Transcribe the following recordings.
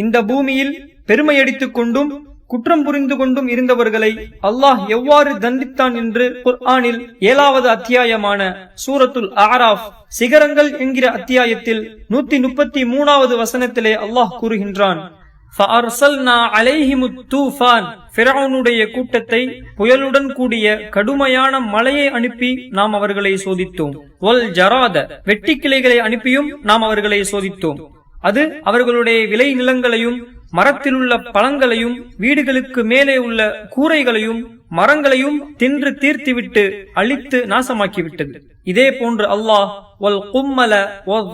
இந்த பூமியில் பெருமையடித்துக் கொண்டும் குற்றம் புரிந்து கொண்டும் இருந்தவர்களை அல்லாஹ் எவ்வாறு தண்டித்தான் என்று குர்ஆனில் 7வது அத்தியாயமான சூரத்துல் அஅராஃப் சிகரங்கள் என்கிற அத்தியாயத்தில் 133வது வசனத்திலே அல்லாஹ் கூறுகின்றான், ஃபிரௌனுடைய கூட்டத்தை புயலுடன் கூடிய கடுமையான மழையை அனுப்பி நாம் அவர்களை சோதித்தோம். வல் ஜராத வெட்டிக்கிளைகளை அனுப்பியும் நாம் அவர்களை சோதித்தோம். அது அவர்களுடைய விளை நிலங்களையும் மரத்திலுள்ள பழங்களையும் வீடுகளுக்கு மேலே உள்ள கூரைகளையும் மரங்களையும் தின்று தீர்த்துவிட்டு அழித்து நாசமாக்கிவிட்டது. இதே போன்று அல்லாஹ் வல் கும்மல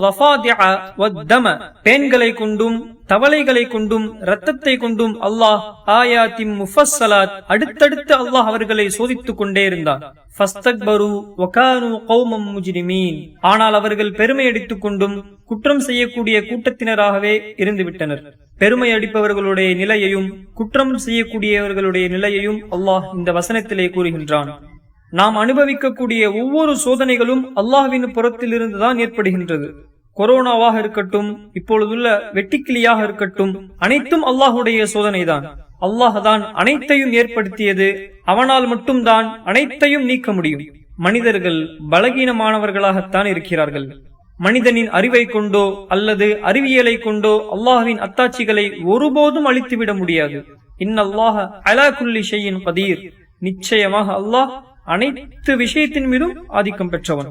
வஃபாதிஅ வத்தம பேன்களை கொண்டும் தவளைகளை கொண்டும் இரத்தத்தை கொண்டும் அல்லாஹ் ஆயாத்தின் முஃபஸ்ஸலாத் அடுத்தடுத்து அல்லாஹ் அவர்களை சோதித்துக் கொண்டே இருந்தார். ஃபஸ்தக்பரு வகானு கௌமம் முஜ்ரிமீன். ஆனால் அவர்கள் பெருமை அடித்துக் கொண்டும் குற்றம் செய்யக்கூடிய கூட்டத்தினராகவே இருந்துவிட்டனர். பெருமை அடிப்பவர்களுடைய நிலையையும் குற்றம் செய்யக்கூடியவர்களுடைய நிலையையும் அல்லாஹ் இந்த வசனத்திலே கூறுகின்றான். நாம் அனுபவிக்கக்கூடிய ஒவ்வொரு சோதனைகளும் அல்லாஹ்வின் புறத்திலிருந்துதான் ஏற்படுகின்றது. கொரோனாவாக இருக்கட்டும், இப்பொழுதுள்ள வெட்டிக்கிளியாக இருக்கட்டும், அனைத்தும் அல்லாஹுடைய சோதனைதான். அல்லாஹ் தான் அனைத்தையும் ஏற்படுத்தியது. அவனால் மட்டும்தான் அனைத்தையும் நீக்க முடியும். மனிதர்கள் பலகீனமானவர்களாகத்தான் இருக்கிறார்கள். மனிதனின் அறிவை கொண்டோ அல்லது அறிவியலை கொண்டோ அல்லாஹ்வின் அத்தாட்சிகளை ஒருபோதும் அழித்துவிட முடியாது. இன்னல்லாஹ அலா குல்லி ஷைஇன் கதீர். நிச்சயமாக அல்லாஹ் அனைத்து விஷயத்தின் மீதும் ஆதிக்கம் பெற்றவன்.